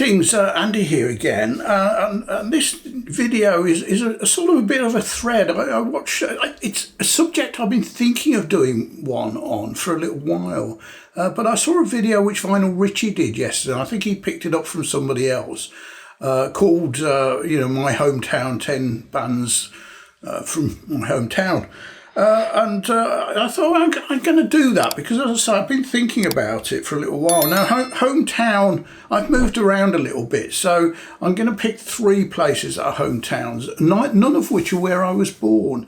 Greetings, Andy here again, and this video is a sort of a bit of a thread. I watch. It's a subject I've been thinking of doing one on for a little while, but I saw a video which Vinyl Richie did yesterday. I think he picked it up from somebody else, called My Hometown 10 Bands from My Hometown. And I thought I'm going to do that because, as I say, I've been thinking about it for a little while. Now, hometown, I've moved around a little bit, so I'm going to pick 3 places that are hometowns, none of which are where I was born.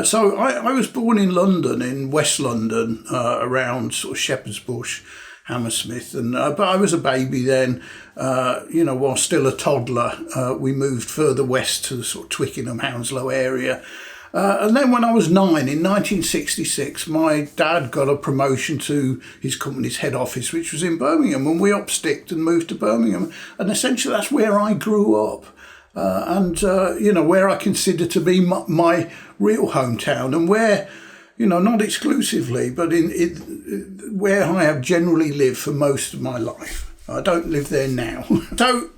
So I was born in London, in West London, around sort of Shepherd's Bush, Hammersmith, but I was a baby then. While still a toddler, we moved further west to the sort of Twickenham, Hounslow area. And then when I was 9, in 1966, my dad got a promotion to his company's head office, which was in Birmingham, and we upsticked and moved to Birmingham. And essentially that's where I grew up, where I consider to be my real hometown, and where, not exclusively, but where I have generally lived for most of my life. I don't live there now. So,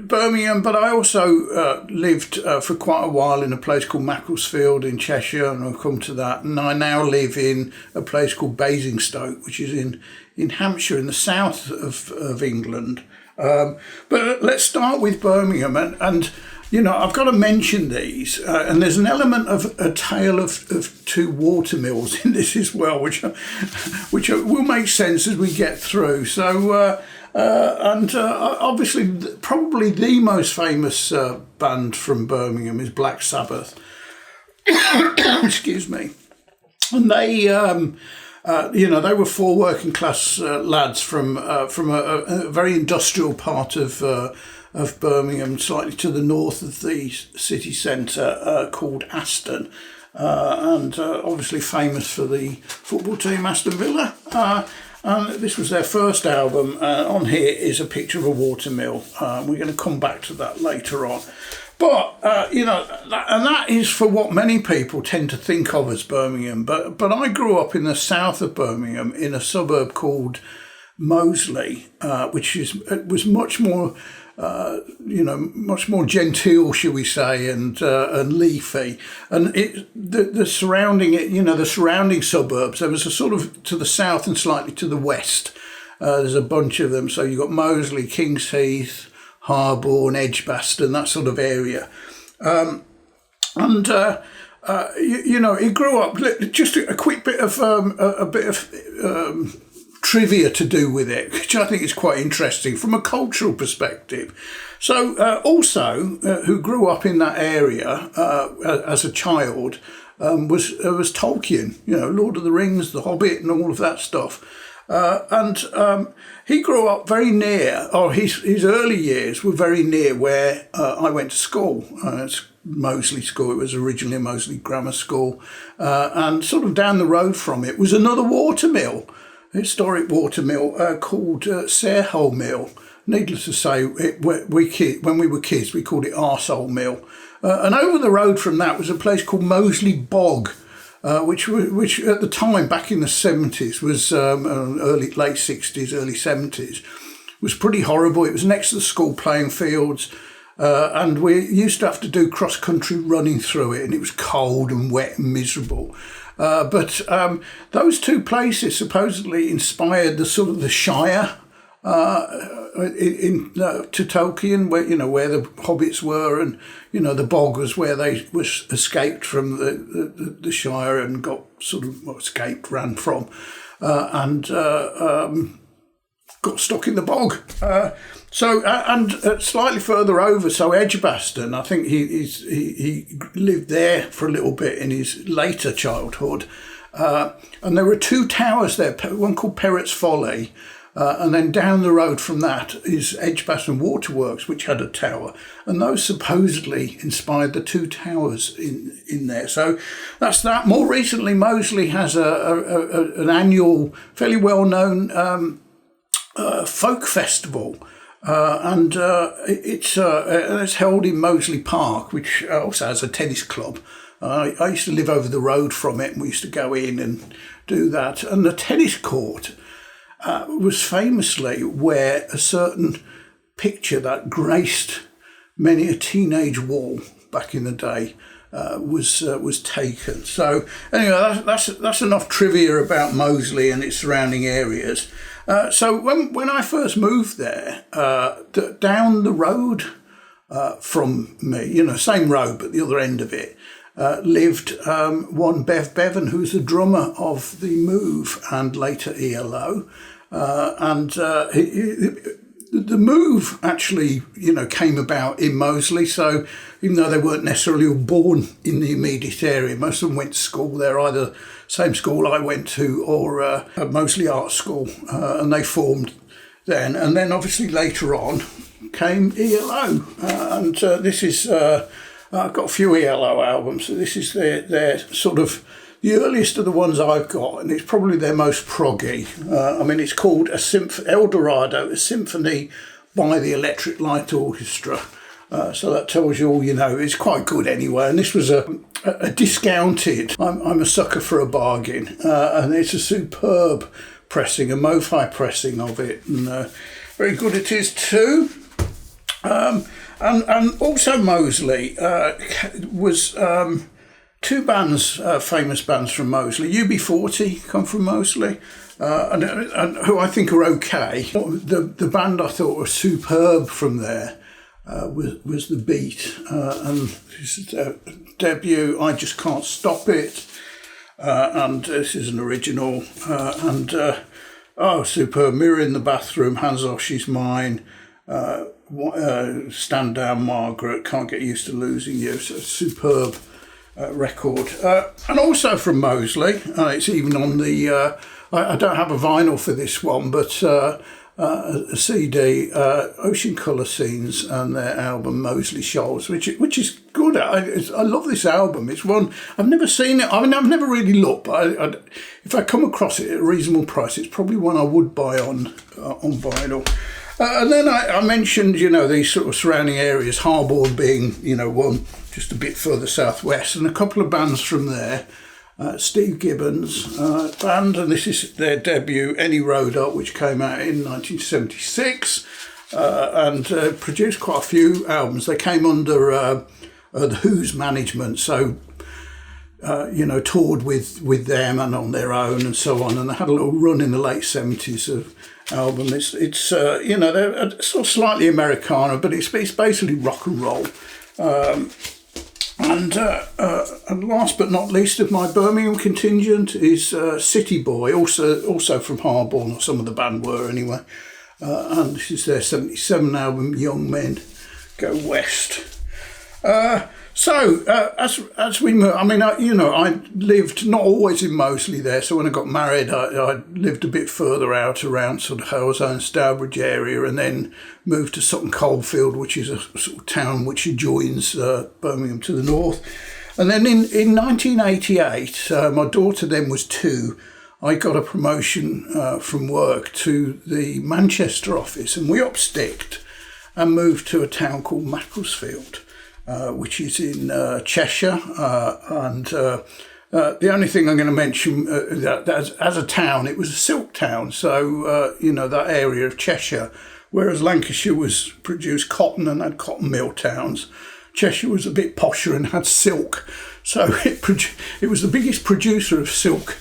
Birmingham, but I also lived for quite a while in a place called Macclesfield in Cheshire, and I'll come to that. And I now live in a place called Basingstoke, which is in Hampshire, in the south of England. But let's start with Birmingham, and I've got to mention these, and there's an element of a tale of 2 watermills in this as well, which will make sense as we get through. So, obviously, probably the most famous band from Birmingham is Black Sabbath. Excuse me. And they, they were 4 working class lads from a very industrial part of Birmingham, slightly to the north of the city centre, called Aston, and obviously famous for the football team Aston Villa. And this was their first album. On here is a picture of a watermill. We're going to come back to that later on. But, that is for what many people tend to think of as Birmingham. But I grew up in the south of Birmingham in a suburb called Moseley, which was much more, much more genteel, shall we say, and leafy. And the surrounding suburbs, there was a sort of to the south and slightly to the west. There's a bunch of them. So you've got Moseley, Kings Heath, Harborne, Edgbaston, that sort of area. He grew up. Just a quick bit of trivia to do with it, which I think is quite interesting from a cultural perspective. So, who grew up in that area as a child was Tolkien. Lord of the Rings, The Hobbit, and all of that stuff. He grew up very near, or his early years were very near where I went to school. It's Moseley School. It was originally a Moseley Grammar School. And sort of down the road from it was another watermill, a historic watermill called Sarehole Mill. Needless to say, when we were kids, we called it Arsehole Mill. And over the road from that was a place called Moseley Bog, which at the time, back in the 70s, was late 60s, early 70s, was pretty horrible. It was next to the school playing fields, and we used to have to do cross-country running through it, and it was cold and wet and miserable. But those 2 places supposedly inspired the Shire to Tolkien, where the hobbits were, and the bog was where they was escaped from the Shire and got ran from, and got stuck in the bog. Slightly further over, so Edgbaston, I think he lived there for a little bit in his later childhood, and there were 2 towers there, one called Perrott's Folly. And then down the road from that is Edgbaston Waterworks, which had a tower. And those supposedly inspired the 2 towers in there. So that's that. More recently, Moseley has an annual, fairly well-known folk festival. And it's held in Moseley Park, which also has a tennis club. I used to live over the road from it, and we used to go in and do that. And the tennis court was famously where a certain picture that graced many a teenage wall back in the day was taken. So anyway, that's enough trivia about Moseley and its surrounding areas. So when I first moved there, down the road from me, same road but the other end of it, lived one Bev Bevan, who's the drummer of the Move and later ELO, the Move actually, came about in Moseley. So even though they weren't necessarily all born in the immediate area, most of them went to school there, either same school I went to or a Moseley Art School, and they formed then. And then obviously later on came ELO, and this is I've got a few ELO albums. So this is their sort of the earliest of the ones I've got, and it's probably their most proggy. It's called El Dorado, a symphony by the Electric Light Orchestra. So that tells you all you know. It's quite good anyway. And this was a discounted. I'm a sucker for a bargain, and it's a superb pressing, a MoFi pressing of it, and very good it is too. And also Moseley was. Two bands, famous bands from Moseley. UB40 come from Moseley, and who I think are okay. The band I thought was superb from there was The Beat, and this is their debut, I Just Can't Stop It, and this is an original, superb, Mirror in the Bathroom, Hands Off, She's Mine, Stand Down Margaret, Can't Get Used to Losing You, so superb record, and also from Moseley. It's even on the. I don't have a vinyl for this one, but a CD, Ocean Colour Scenes, and their album Moseley Shoals, which is good. I love this album. It's one I've never seen it. I've never really looked, but if I come across it at a reasonable price, it's probably one I would buy on vinyl. And then I mentioned, these sort of surrounding areas, Harborne being, one just a bit further southwest, and a couple of bands from there. Steve Gibbons' band, and this is their debut, Any Road Up, which came out in 1976, and produced quite a few albums. They came under the Who's management, so toured with them and on their own and so on, and they had a little run in the late 70s of album. It's they're sort of slightly Americana, but it's basically rock and roll. And last but not least of my Birmingham contingent is City Boy, also from Harborne, or some of the band were anyway. And this is their 77 album, Young Men Go West. So as we move, I lived not always in Moseley there. So when I got married, I lived a bit further out around sort of Halesone, Stourbridge area, and then moved to Sutton Coldfield, which is a sort of town which adjoins Birmingham to the north. And then in 1988, my daughter then was 2. I got a promotion from work to the Manchester office, and we upsticked and moved to a town called Macclesfield, which is in Cheshire. And the only thing I'm going to mention, that as a town, it was a silk town. So, that area of Cheshire, whereas Lancashire produced cotton and had cotton mill towns, Cheshire was a bit posher and had silk. So it was the biggest producer of silk,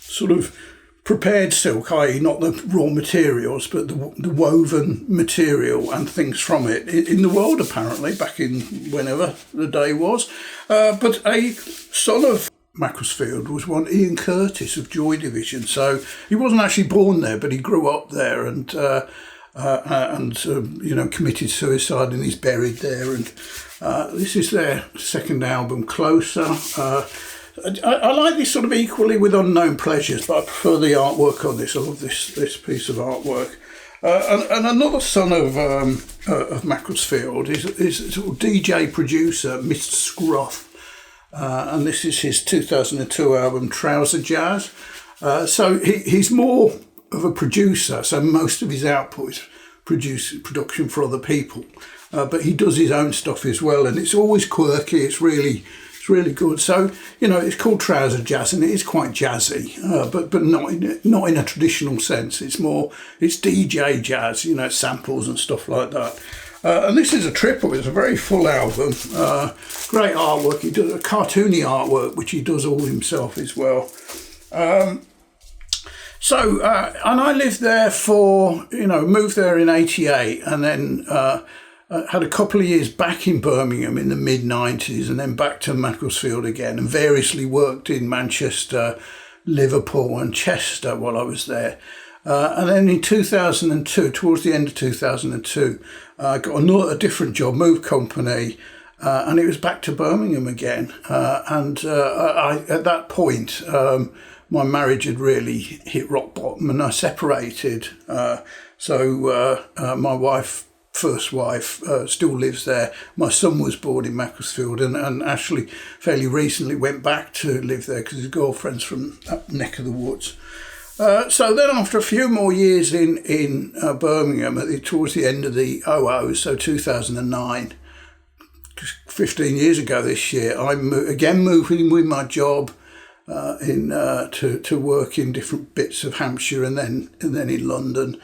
sort of prepared silk, i.e. not the raw materials, but the woven material and things from it in the world, apparently, back in whenever the day was. But a son of Macclesfield was one Ian Curtis of Joy Division. So he wasn't actually born there, but he grew up there and committed suicide, and he's buried there. And this is their second album, Closer. I like this sort of equally with Unknown Pleasures, but I prefer the artwork on this. I love this piece of artwork. And another son of Macclesfield is sort of DJ producer Mr. Scruff, and this is his 2002 album Trouser Jazz. So he's more of a producer. So most of his output is production for other people, but he does his own stuff as well, and it's always quirky. It's really It's really good. So, it's called trouser jazz, and it is quite jazzy, but not in a traditional sense. It's DJ jazz, samples and stuff like that. And this is a triple. It's a very full album. Great artwork. He does a cartoony artwork, which he does all himself as well. And I lived there moved there in '88, and then had a couple of years back in Birmingham in the mid-90s, and then back to Macclesfield again, and variously worked in Manchester, Liverpool and Chester while I was there. And then in 2002, towards the end of 2002, I got a different job, moved company, and it was back to Birmingham again. And at that point, my marriage had really hit rock bottom, and I separated. So my first wife still lives there. My son was born in Macclesfield, and actually fairly recently went back to live there because his girlfriend's from that neck of the woods. So then after a few more years in Birmingham, towards the end of the 00s, so 2009, 15 years ago this year, I again moved in with my job to work in different bits of Hampshire and then in London.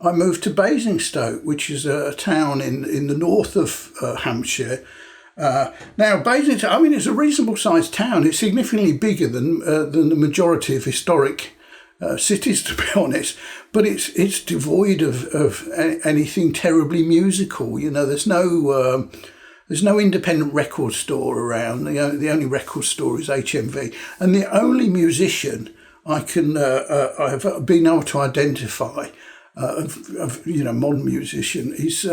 I moved to Basingstoke, which is a town in the north of Hampshire. Now, Basingstoke, it's a reasonable sized town. It's significantly bigger than the majority of historic cities, to be honest. But it's devoid of anything terribly musical. There's no independent record store around. The only record store is HMV, and the only musician I have been able to identify modern musician is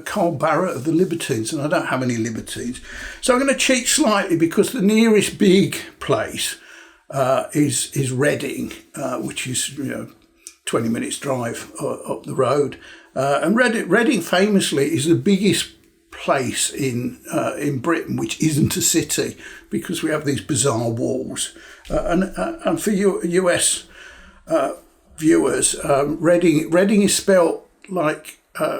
Carl Barrett of the Libertines, and I don't have any Libertines, so I'm going to cheat slightly because the nearest big place is Reading, which is 20 minutes drive up the road, and Reading famously is the biggest place in Britain which isn't a city, because we have these bizarre walls, and for US viewers, Reading is spelt like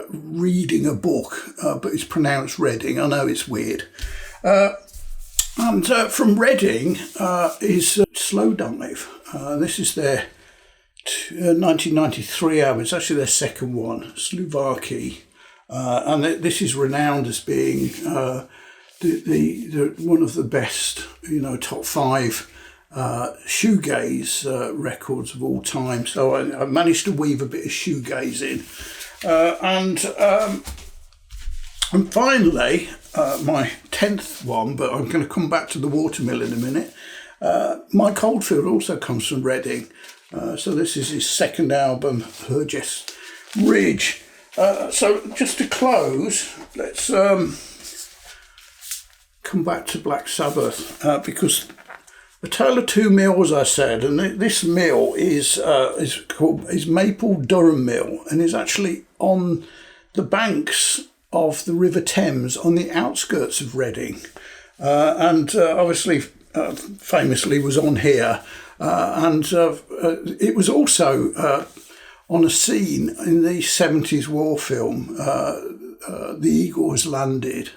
reading a book, but it's pronounced Reading. I know it's weird. And from Reading is Slow Dive. This is their 1993 album. It's actually their second one, Slovakia. And this is renowned as being the one of the best, top 5 shoegaze records of all time. So I managed to weave a bit of shoegaze in, and finally my 10th one, but I'm going to come back to the Watermill in a minute. Mike Oldfield also comes from Reading, so this is his second album, Burgess Ridge. So just to close, let's come back to Black Sabbath, because A Tale of Two Mills, I said, and this mill is Maple Durham Mill, and is actually on the banks of the River Thames on the outskirts of Reading, and obviously famously was on here, and it was also on a scene in the 70s war film, The Eagle Has Landed,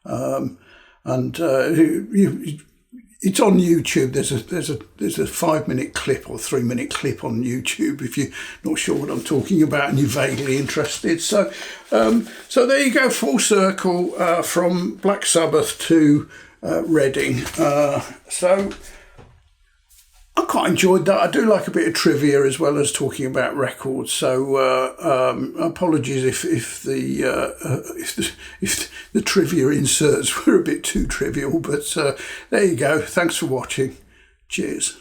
and it's on YouTube. There's a 5-minute clip or 3-minute clip on YouTube if you're not sure what I'm talking about and you're vaguely interested. So there you go, full circle from Black Sabbath to Reading. So I quite enjoyed that. I do like a bit of trivia as well as talking about records. So apologies if the trivia inserts were a bit too trivial, but there you go. Thanks for watching. Cheers.